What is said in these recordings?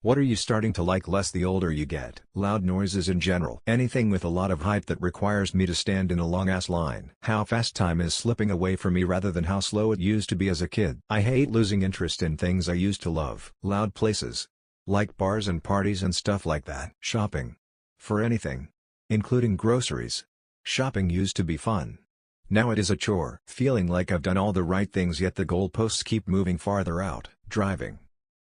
What are you starting to like less the older you get? Loud noises in general. Anything with a lot of hype that requires me to stand in a long-ass line. How fast time is slipping away from me rather than how slow it used to be as a kid. I hate losing interest in things I used to love. Loud places. Like bars and parties and stuff like that. Shopping. For anything. Including groceries. Shopping used to be fun. Now it is a chore. Feeling like I've done all the right things yet the goalposts keep moving farther out. Driving.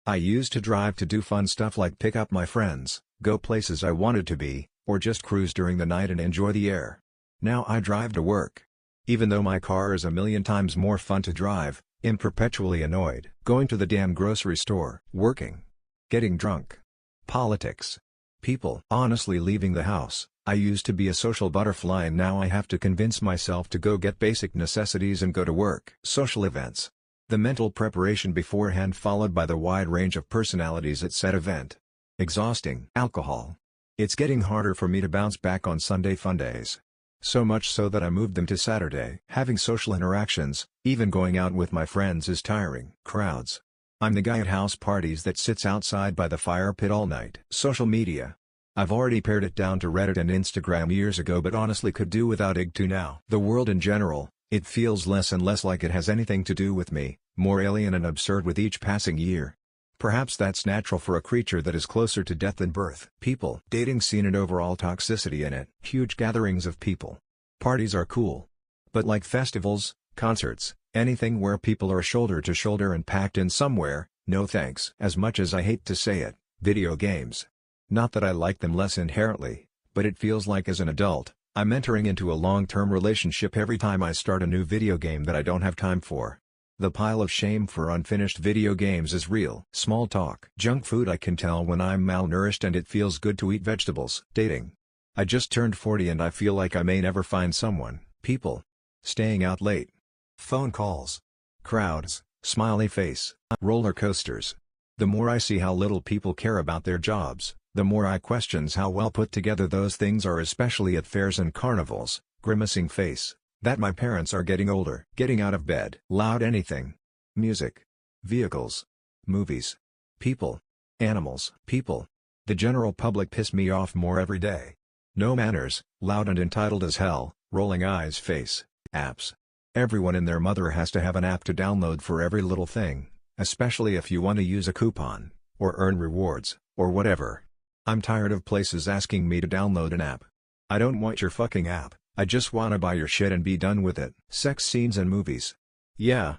I used to drive to do fun stuff like pick up my friends, go places I wanted to be, or just cruise during the night and enjoy the air. Now I drive to work. Even though my car is a million times more fun to drive, I'm perpetually annoyed. Going to the damn grocery store. Working. Getting drunk. Politics. People. Honestly, leaving the house. I used to be a social butterfly and now I have to convince myself to go get basic necessities and go to work. Social events. The mental preparation beforehand followed by the wide range of personalities at said event. Exhausting. Alcohol. It's getting harder for me to bounce back on Sunday fundays. So much so that I moved them to Saturday. Having social interactions, even going out with my friends is tiring. Crowds. I'm the guy at house parties that sits outside by the fire pit all night. Social media. I've already pared it down to Reddit and Instagram years ago but honestly could do without IG now. The world in general. It feels less and less like it has anything to do with me, more alien and absurd with each passing year. Perhaps that's natural for a creature that is closer to death than birth. People. Dating scene and overall toxicity in it. Huge gatherings of people. Parties are cool. But like festivals, concerts, anything where people are shoulder to shoulder and packed in somewhere, no thanks. As much as I hate to say it, video games. Not that I like them less inherently, but it feels like as an adult, I'm entering into a long-term relationship every time I start a new video game that I don't have time for. The pile of shame for unfinished video games is real. Small talk. Junk food. I can tell when I'm malnourished and it feels good to eat vegetables. Dating. I just turned 40 and I feel like I may never find someone. People. Staying out late. Phone calls. Crowds. Smiley face. Roller coasters. The more I see how little people care about their jobs, the more I questions how well put together those things are, especially at fairs and carnivals. Grimacing face. That my parents are getting older. Getting out of bed. Loud anything. Music. Vehicles. Movies. People. Animals. People. The general public piss me off more every day. No manners, loud and entitled as hell, rolling eyes face. Apps. Everyone and their mother has to have an app to download for every little thing, especially if you want to use a coupon, or earn rewards, or whatever. I'm tired of places asking me to download an app. I don't want your fucking app, I just wanna buy your shit and be done with it. Sex scenes and movies. Yeah,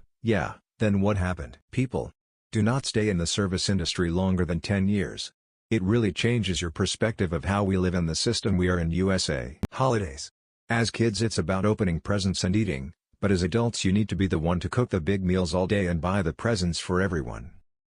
then what happened? People. Do not stay in the service industry longer than 10 years. It really changes your perspective of how we live in the system we are in USA. Holidays. As kids it's about opening presents and eating, but as adults you need to be the one to cook the big meals all day and buy the presents for everyone.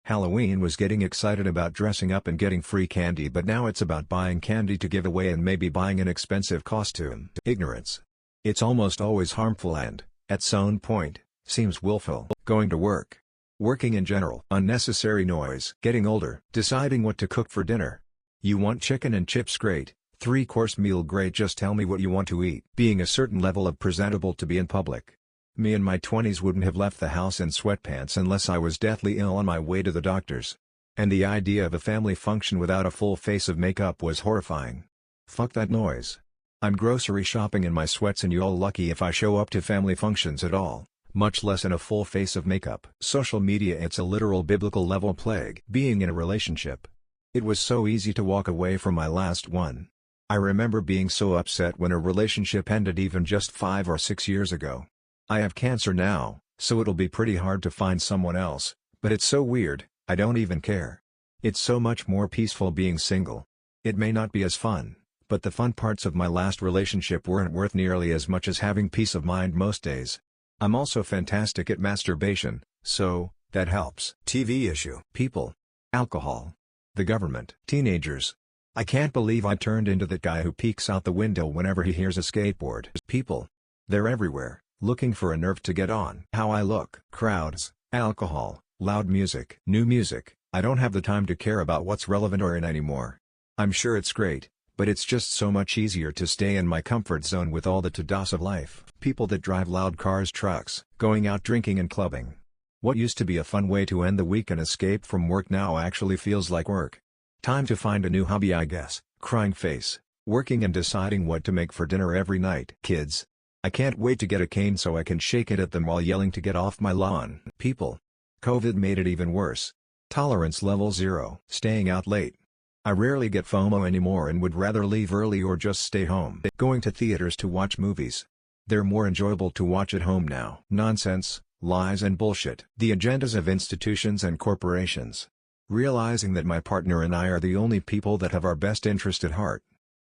Halloween was getting excited about dressing up and getting free candy, but now it's about buying candy to give away and maybe buying an expensive costume. Ignorance. It's almost always harmful and, at some point, seems willful. Going to work. Working in general. Unnecessary noise. Getting older. Deciding what to cook for dinner. You want chicken and chips? Great. 3-course meal? Great, just tell me what you want to eat. Being a certain level of presentable to be in public. Me in my 20s wouldn't have left the house in sweatpants unless I was deathly ill on my way to the doctors. And the idea of a family function without a full face of makeup was horrifying. Fuck that noise. I'm grocery shopping in my sweats and you all lucky if I show up to family functions at all, much less in a full face of makeup. Social media, it's a literal biblical level plague. Being in a relationship. It was so easy to walk away from my last one. I remember being so upset when a relationship ended even just 5 or 6 years ago. I have cancer now, so it'll be pretty hard to find someone else, but it's so weird, I don't even care. It's so much more peaceful being single. It may not be as fun, but the fun parts of my last relationship weren't worth nearly as much as having peace of mind most days. I'm also fantastic at masturbation, so, that helps. TV issue. People. Alcohol. The government. Teenagers. I can't believe I turned into that guy who peeks out the window whenever he hears a skateboard. People. They're everywhere, looking for a nerve to get on. How I look. Crowds, alcohol, loud music. New music. I don't have the time to care about what's relevant or in anymore. I'm sure it's great, but it's just so much easier to stay in my comfort zone with all the to-dos of life. People that drive loud cars, trucks, going out drinking and clubbing. What used to be a fun way to end the week and escape from work now actually feels like work. Time to find a new hobby, I guess. Crying face. Working and deciding what to make for dinner every night. Kids. I can't wait to get a cane so I can shake it at them while yelling to get off my lawn. People. COVID made it even worse. Tolerance level 0. Staying out late. I rarely get FOMO anymore and would rather leave early or just stay home. Going to theaters to watch movies. They're more enjoyable to watch at home now. Nonsense, lies and bullshit. The agendas of institutions and corporations. Realizing that my partner and I are the only people that have our best interest at heart.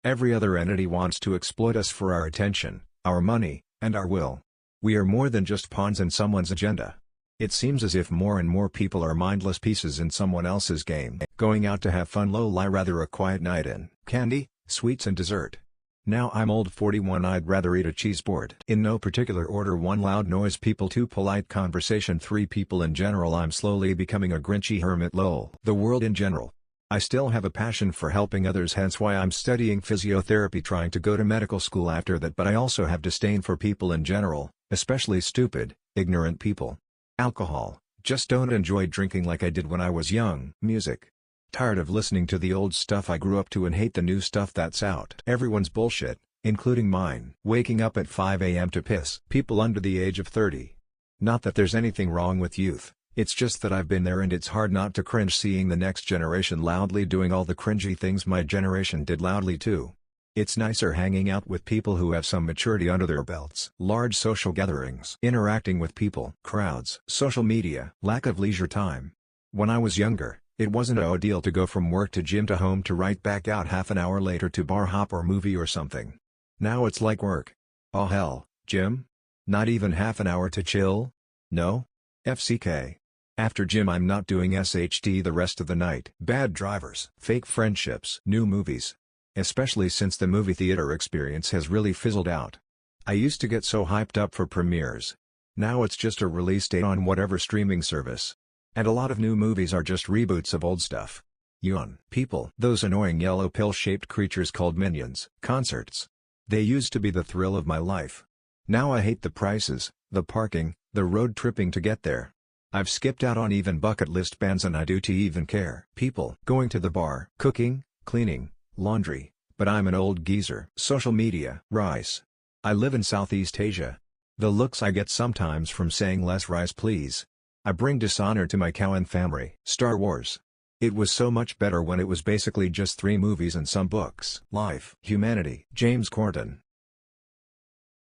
Every other entity wants to exploit us for our attention, our money, and our will. We are more than just pawns in someone's agenda. It seems as if more and more people are mindless pieces in someone else's game. Going out to have fun, low lie, rather a quiet night in. Candy, sweets and dessert. Now I'm old 41, I'd rather eat a cheese board. In no particular order: 1. Loud noise, people; 2. Polite conversation; 3. People in general. I'm slowly becoming a grinchy hermit, lol. The world in general. I still have a passion for helping others, hence why I'm studying physiotherapy, trying to go to medical school after that, but I also have disdain for people in general, especially stupid, ignorant people. Alcohol, just don't enjoy drinking like I did when I was young. Music. Tired of listening to the old stuff I grew up to and hate the new stuff that's out. Everyone's bullshit, including mine. Waking up at 5 a.m. to piss. People under the age of 30. Not that there's anything wrong with youth, it's just that I've been there and it's hard not to cringe seeing the next generation loudly doing all the cringy things my generation did loudly too. It's nicer hanging out with people who have some maturity under their belts. Large social gatherings. Interacting with people. Crowds. Social media. Lack of leisure time. When I was younger, it wasn't a deal to go from work to gym to home to right back out half an hour later to bar hop or movie or something. Now it's like work. Oh hell, gym? Not even half an hour to chill? No? FCK. After gym I'm not doing SHT the rest of the night. Bad drivers. Fake friendships. New movies. Especially since the movie theater experience has really fizzled out. I used to get so hyped up for premieres. Now it's just a release date on whatever streaming service. And a lot of new movies are just reboots of old stuff. Yawn. People. Those annoying yellow pill-shaped creatures called minions. Concerts. They used to be the thrill of my life. Now I hate the prices, the parking, the road tripping to get there. I've skipped out on even bucket list bands and I do to even care. People. Going to the bar. Cooking, cleaning, laundry, but I'm an old geezer. Social media. Rice. I live in Southeast Asia. The looks I get sometimes from saying less rice please. I bring dishonor to my cow and family. Star Wars. It was so much better when it was basically just 3 movies and some books. Life. Humanity. James Corden.